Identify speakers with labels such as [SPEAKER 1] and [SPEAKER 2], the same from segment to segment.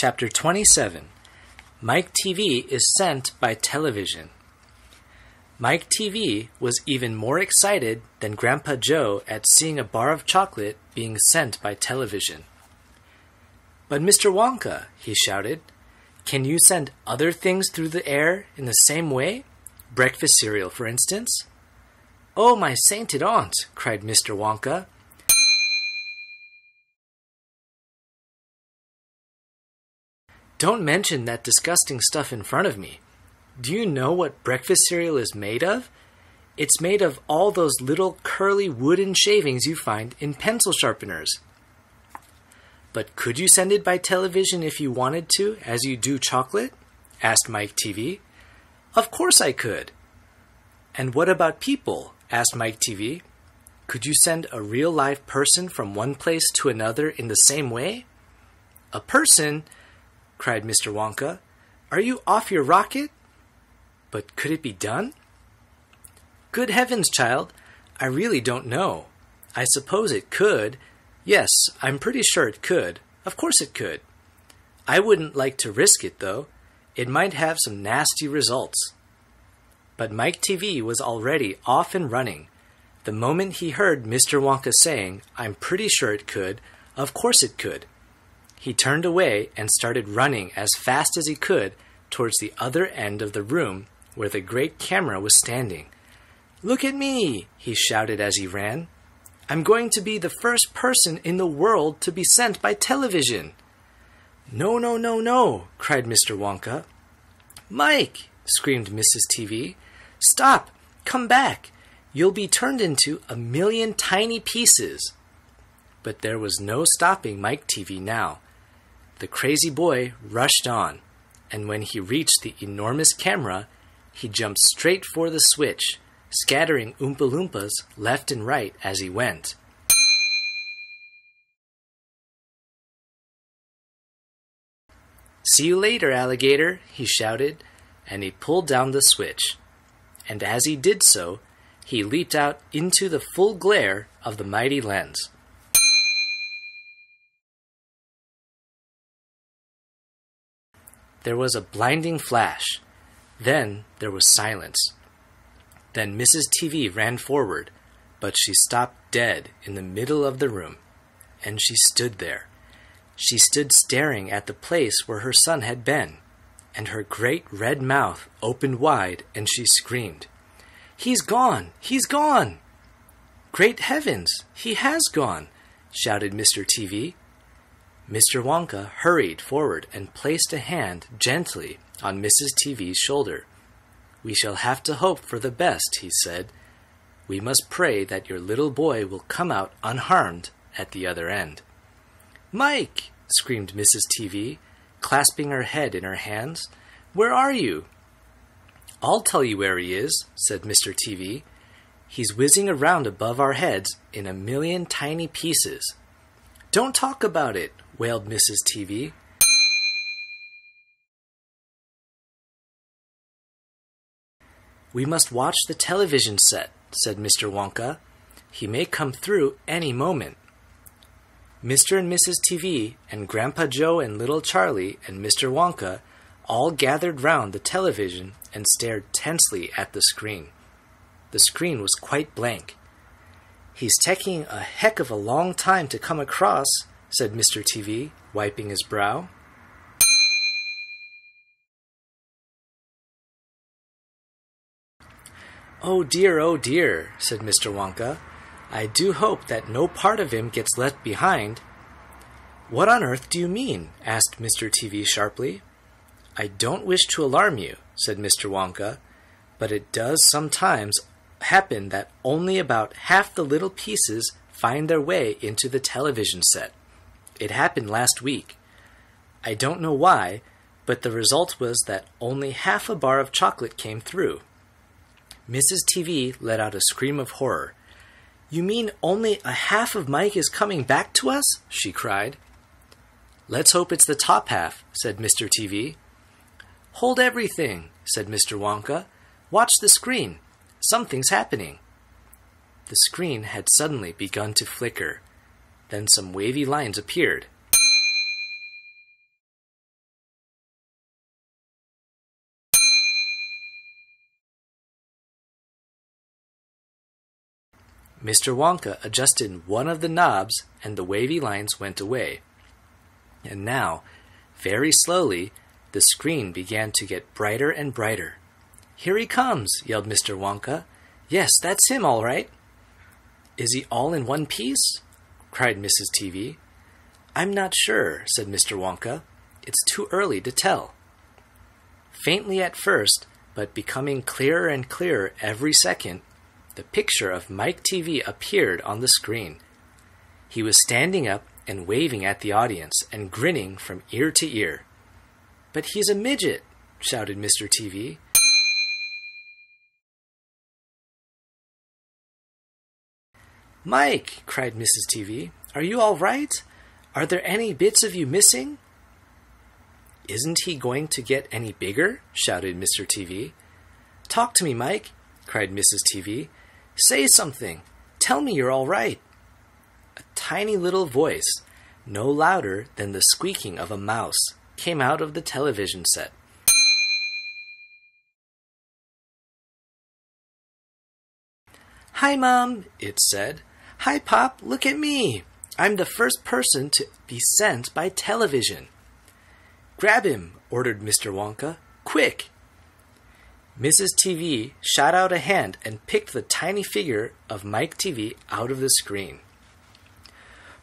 [SPEAKER 1] Chapter 27. Mike TV is sent by television. Mike TV was even more excited than Grandpa Joe at seeing a bar of chocolate being sent by television. "But Mr. Wonka," he shouted, "can you send other things through the air in the same way? Breakfast cereal, for instance?" "Oh, my sainted aunt!" cried Mr. Wonka. "Don't mention that disgusting stuff in front of me. Do you know what breakfast cereal is made of? It's made of all those little curly wooden shavings you find in pencil sharpeners." "But could you send it by television if you wanted to, as you do chocolate?" asked Mike TV. "Of course I could." "And what about people?" asked Mike TV. "Could you send a real live person from one place to another in the same way?" "A person?" cried Mr. Wonka. "Are you off your rocket?" "But could it be done?" "Good heavens, child, I really don't know. I suppose it could. Yes, I'm pretty sure it could. Of course it could. I wouldn't like to risk it, though. It might have some nasty results." But Mike TV was already off and running. The moment he heard Mr. Wonka saying, "I'm pretty sure it could, of course it could," he turned away and started running as fast as he could towards the other end of the room where the great camera was standing. "Look at me!" he shouted as he ran. "I'm going to be the first person in the world to be sent by television." "No, no, no, no!" cried Mr. Wonka. "Mike!" screamed Mrs. TV. "Stop! Come back! You'll be turned into 1,000,000 tiny pieces." But there was no stopping Mike TV now. The crazy boy rushed on, and when he reached the enormous camera, he jumped straight for the switch, scattering Oompa Loompas left and right as he went. "See you later, alligator," he shouted, and he pulled down the switch. And as he did so, he leaped out into the full glare of the mighty lens. There was a blinding flash. Then there was silence. Then Mrs. TV ran forward, but she stopped dead in the middle of the room, and she stood there. She stood staring at the place where her son had been, and her great red mouth opened wide, and she screamed, "He's gone! He's gone!" "Great heavens! He has gone!" shouted Mr. TV. Mr. Wonka hurried forward and placed a hand gently on Mrs. TV's shoulder. "We shall have to hope for the best," he said. "We must pray that your little boy will come out unharmed at the other end." "Mike!" screamed Mrs. TV, clasping her head in her hands. "Where are you?" "I'll tell you where he is," said Mr. TV. "He's whizzing around above our heads in 1,000,000 tiny pieces." "Don't talk about it," wailed Mrs. TV. "We must watch the television set," said Mr. Wonka. "He may come through any moment." Mr. and Mrs. TV and Grandpa Joe and little Charlie and Mr. Wonka all gathered round the television and stared tensely at the screen. The screen was quite blank. "He's taking a heck of a long time to come across," said Mr. TV, wiping his brow. Oh dear," said Mr. Wonka. "I do hope that no part of him gets left behind." "What on earth do you mean?" asked Mr. TV sharply. "I don't wish to alarm you," said Mr. Wonka, "but it does sometimes happen that only about half the little pieces find their way into the television set. It happened last week. I don't know why, but the result was that only half a bar of chocolate came through." Mrs. TV let out a scream of horror. "You mean only a half of Mike is coming back to us?" she cried. "Let's hope it's the top half," said Mr. TV. "Hold everything," said Mr. Wonka. "Watch the screen. Something's happening." The screen had suddenly begun to flicker. Then some wavy lines appeared. Mr. Wonka adjusted one of the knobs and the wavy lines went away. And now, very slowly, the screen began to get brighter and brighter. "Here he comes," yelled Mr. Wonka. "Yes, that's him, all right." "Is he all in one piece?" cried Mrs. TV. "I'm not sure," said Mr. Wonka. "It's too early to tell." Faintly at first, but becoming clearer and clearer every second, the picture of Mike TV appeared on the screen. He was standing up and waving at the audience and grinning from ear to ear. "But he's a midget," shouted Mr. TV. "Mike," cried Mrs. TV, "are you all right? Are there any bits of you missing?" "Isn't he going to get any bigger?" shouted Mr. TV. "Talk to me, Mike," cried Mrs. TV. "Say something. Tell me you're all right." A tiny little voice, no louder than the squeaking of a mouse, came out of the television set. "Hi, Mom," it said. "Hi, Pop, look at me. I'm the first person to be sent by television." "Grab him," ordered Mr. Wonka. "Quick!" Mrs. TV shot out a hand and picked the tiny figure of Mike TV out of the screen.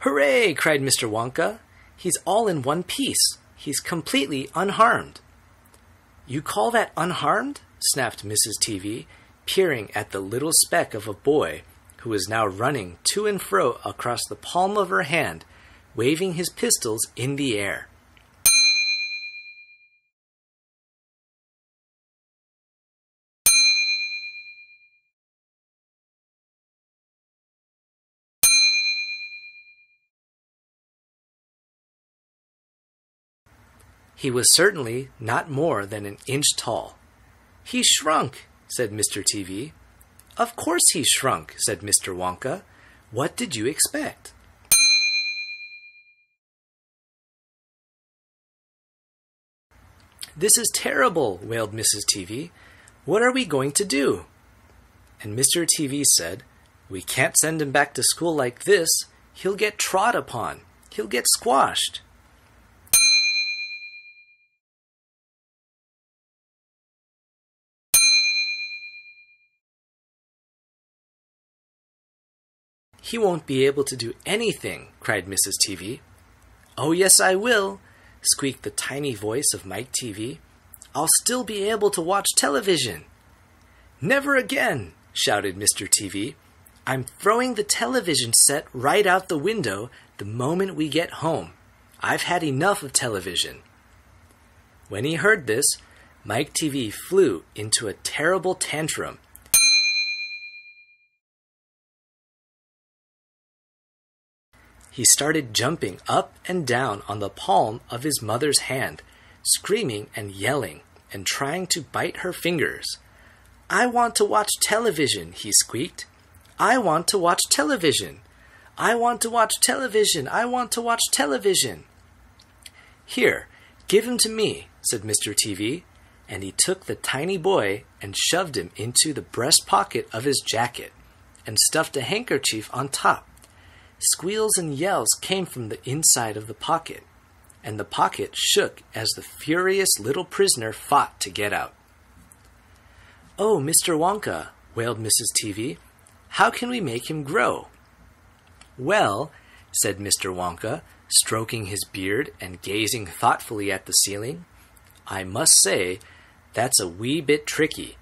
[SPEAKER 1] "Hooray!" cried Mr. Wonka. "He's all in one piece. He's completely unharmed." "You call that unharmed?" snapped Mrs. TV, peering at the little speck of a boy who was now running to and fro across the palm of her hand, waving his pistols in the air. He was certainly not more than an inch tall. "He shrunk," said Mr. TV. "Of course he shrunk," said Mr. Wonka. "What did you expect?" "This is terrible," wailed Mrs. TV. "What are we going to do?" And Mr. TV said, "We can't send him back to school like this. He'll get trod upon. He'll get squashed." "He won't be able to do anything," cried Mrs. TV. "Oh, yes, I will," squeaked the tiny voice of Mike TV. "I'll still be able to watch television." "Never again," shouted Mr. TV. "I'm throwing the television set right out the window the moment we get home. I've had enough of television." When he heard this, Mike TV flew into a terrible tantrum. He started jumping up and down on the palm of his mother's hand, screaming and yelling, and trying to bite her fingers. "I want to watch television," he squeaked. "I want to watch television. I want to watch television. I want to watch television." "Here, give him to me," said Mr. TV, and he took the tiny boy and shoved him into the breast pocket of his jacket and stuffed a handkerchief on top. Squeals and yells came from the inside of the pocket, and the pocket shook as the furious little prisoner fought to get out. "Oh, Mr. Wonka," wailed Mrs. TV, "how can we make him grow?" "Well," said Mr. Wonka, stroking his beard and gazing thoughtfully at the ceiling, "I must say that's a wee bit tricky."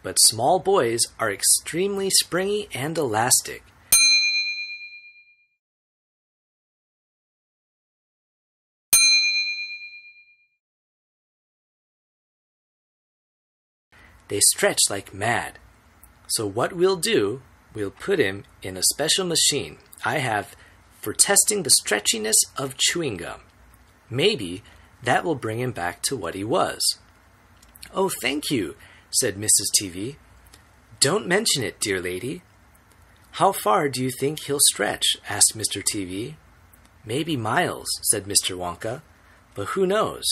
[SPEAKER 1] But small boys are extremely springy and elastic. They stretch like mad. So what we'll do, we'll put him in a special machine I have for testing the stretchiness of chewing gum. Maybe that will bring him back to what he was. "Oh, thank you," said Mrs. TV. "Don't mention it, dear lady." "How far do you think he'll stretch?" asked Mr. TV. Maybe miles, said Mr. Wonka, but who knows?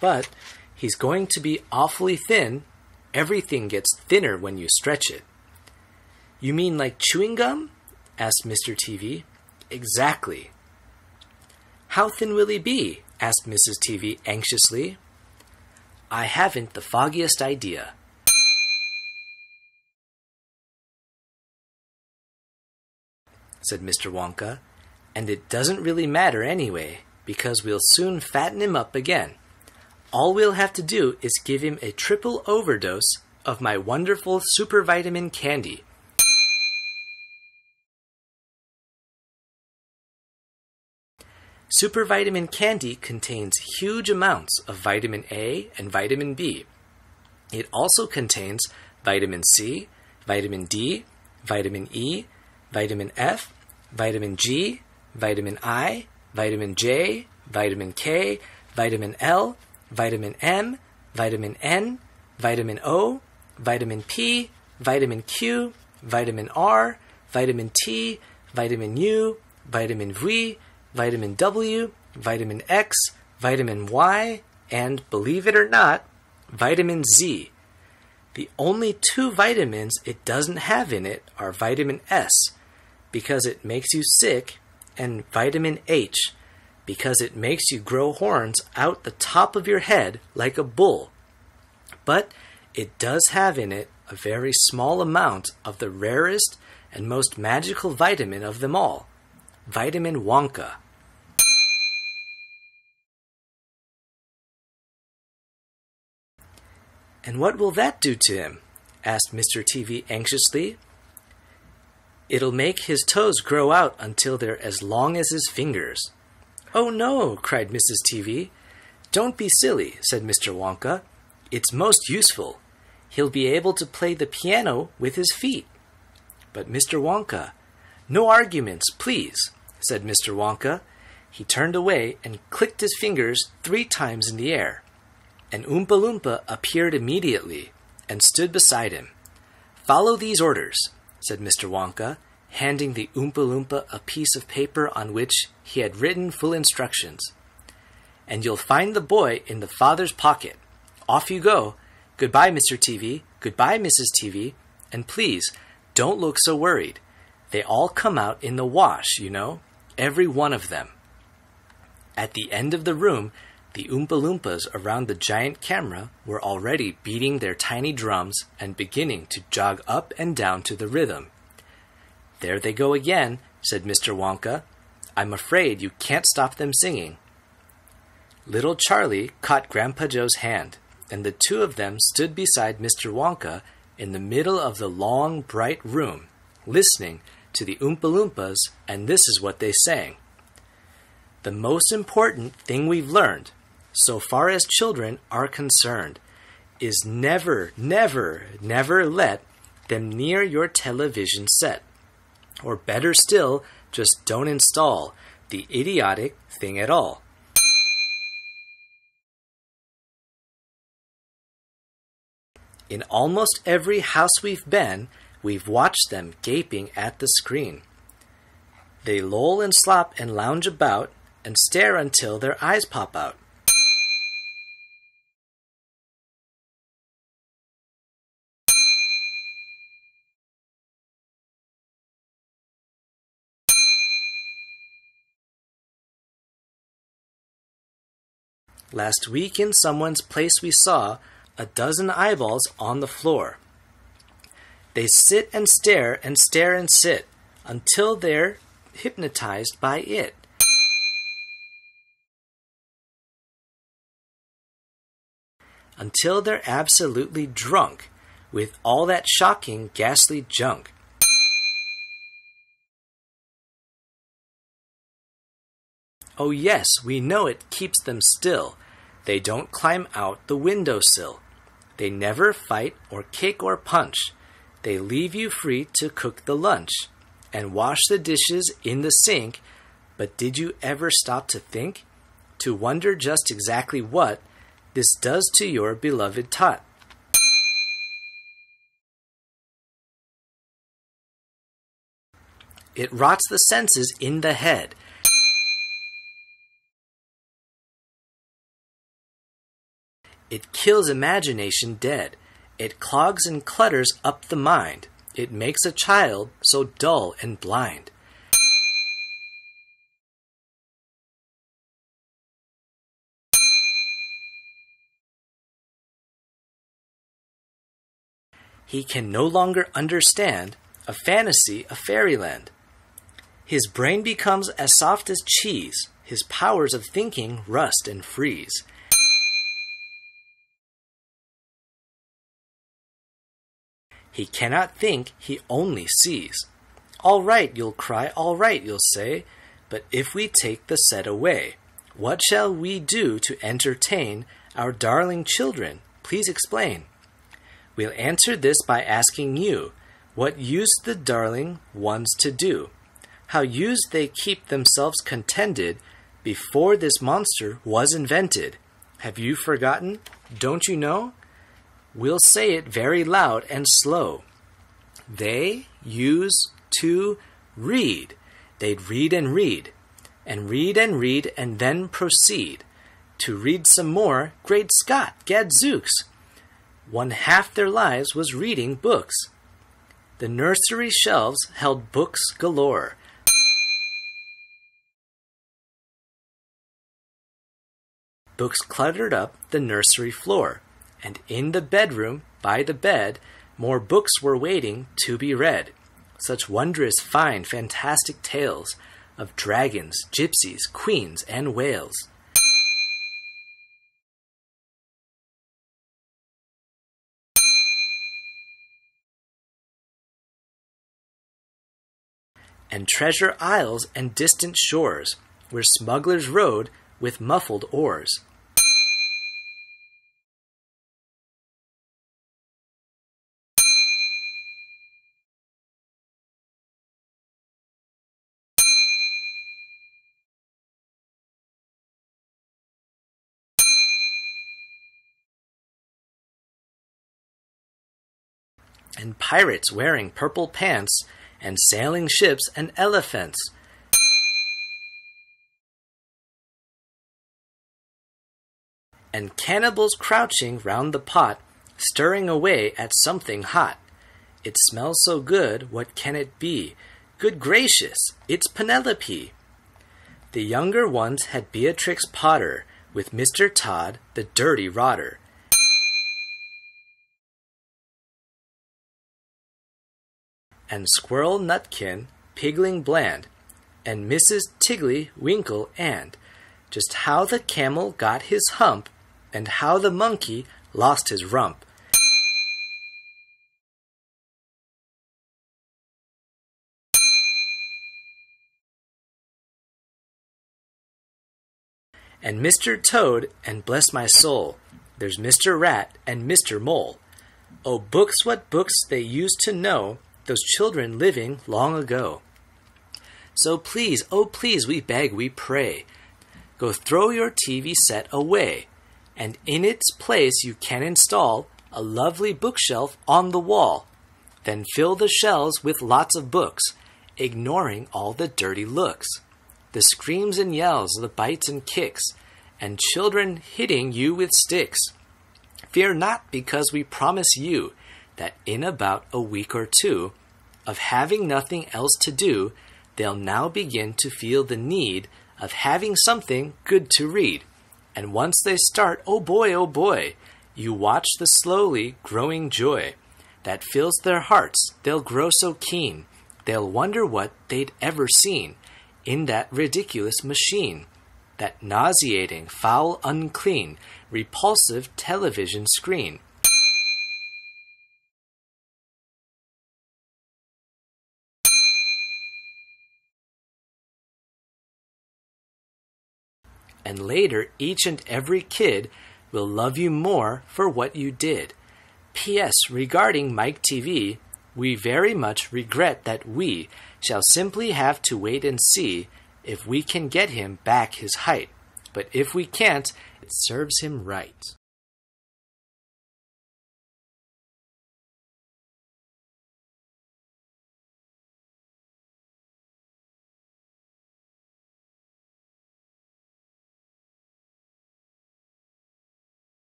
[SPEAKER 1] But he's going to be awfully thin. Everything gets thinner when you stretch it. You mean like chewing gum? Asked Mr. TV. Exactly. How thin will he be? Asked Mrs. TV anxiously. I haven't the foggiest idea. Said Mr. Wonka, and it doesn't really matter anyway, because we'll soon fatten him up again. All we'll have to do is give him a triple overdose of my wonderful super vitamin candy. Super vitamin candy contains huge amounts of vitamin A and vitamin B. It also contains vitamin C, vitamin D, vitamin E, vitamin F, vitamin G, vitamin I, vitamin J, vitamin K, vitamin L, vitamin M, vitamin N, vitamin O, vitamin P, vitamin Q, vitamin R, vitamin T, vitamin U, vitamin V, vitamin W, vitamin X, vitamin Y, and, believe it or not, vitamin Z. The only two vitamins it doesn't have in it are vitamin S, because it makes you sick, and vitamin H, because it makes you grow horns out the top of your head like a bull. But it does have in it a very small amount of the rarest and most magical vitamin of them all, vitamin Wonka. And what will that do to him? Asked Mr. TV anxiously. It'll make his toes grow out until they're as long as his fingers. Oh no, cried Mrs. TV. Don't be silly, said Mr. Wonka. It's most useful. He'll be able to play the piano with his feet. But Mr. Wonka, no arguments, please, said Mr. Wonka. He turned away and clicked his fingers 3 times in the air. An Oompa Loompa appeared immediately and stood beside him. Follow these orders, said Mr. Wonka, handing the Oompa Loompa a piece of paper on which he had written full instructions. And you'll find the boy in the father's pocket. Off you go. Goodbye, Mr. TV. Goodbye, Mrs. TV. And please, don't look so worried. They all come out in the wash, you know, every one of them. At the end of the room, the Oompa Loompas around the giant camera were already beating their tiny drums and beginning to jog up and down to the rhythm. There they go again, said Mr. Wonka. I'm afraid you can't stop them singing. Little Charlie caught Grandpa Joe's hand, and the two of them stood beside Mr. Wonka in the middle of the long, bright room, listening to the Oompa Loompas, and this is what they sang. The most important thing we've learned, so far as children are concerned, is never, never, never let them near your television set. Or better still, just don't install the idiotic thing at all. In almost every house we've been, we've watched them gaping at the screen. They loll and slop and lounge about and stare until their eyes pop out. Last week in someone's place we saw a dozen eyeballs on the floor. They sit and stare and stare and sit until they're hypnotized by it. Until they're absolutely drunk with all that shocking, ghastly junk. Oh yes, we know it keeps them still. They don't climb out the windowsill. They never fight or kick or punch. They leave you free to cook the lunch and wash the dishes in the sink. But did you ever stop to think? To wonder just exactly what this does to your beloved tot? It rots the senses in the head. It kills imagination dead. It clogs and clutters up the mind. It makes a child so dull and blind. He can no longer understand a fantasy, a fairyland. His brain becomes as soft as cheese. His powers of thinking rust and freeze. He cannot think, he only sees. All right, you'll cry, all right, you'll say, but if we take the set away, what shall we do to entertain our darling children? Please explain. We'll answer this by asking you, what used the darling ones to do? How used they keep themselves contented before this monster was invented? Have you forgotten? Don't you know? We'll say it very loud and slow. They used to read. They'd read and read, and read and read, and then proceed to read some more. Great Scott, gadzooks! 1/2 their lives was reading books. The nursery shelves held books galore. Books cluttered up the nursery floor, and in the bedroom, by the bed, more books were waiting to be read. Such wondrous, fine, fantastic tales of dragons, gypsies, queens, and whales. And treasure isles and distant shores, where smugglers rode with muffled oars. And pirates wearing purple pants, and sailing ships and elephants. And cannibals crouching round the pot, stirring away at something hot. It smells so good, what can it be? Good gracious, it's Penelope! The younger ones had Beatrix Potter, with Mr. Todd, the dirty rotter. And Squirrel Nutkin, Pigling Bland, and Mrs. Tiggly Winkle, and just how the camel got his hump, and how the monkey lost his rump. And Mr. Toad, and bless my soul, there's Mr. Rat and Mr. Mole. Oh, books, what books they used to know, those children living long ago. So please, oh please, we beg, we pray, go throw your TV set away, and in its place you can install a lovely bookshelf on the wall. Then fill the shelves with lots of books, ignoring all the dirty looks, the screams and yells, the bites and kicks, and children hitting you with sticks. Fear not, because we promise you that in about a week or two of having nothing else to do, they'll now begin to feel the need of having something good to read. And once they start, oh boy, you watch the slowly growing joy that fills their hearts. They'll grow so keen, they'll wonder what they'd ever seen in that ridiculous machine, that nauseating, foul, unclean, repulsive television screen. And later, each and every kid will love you more for what you did. P.S. Regarding Mike TV, we very much regret that we shall simply have to wait and see if we can get him back his height. But if we can't, it serves him right.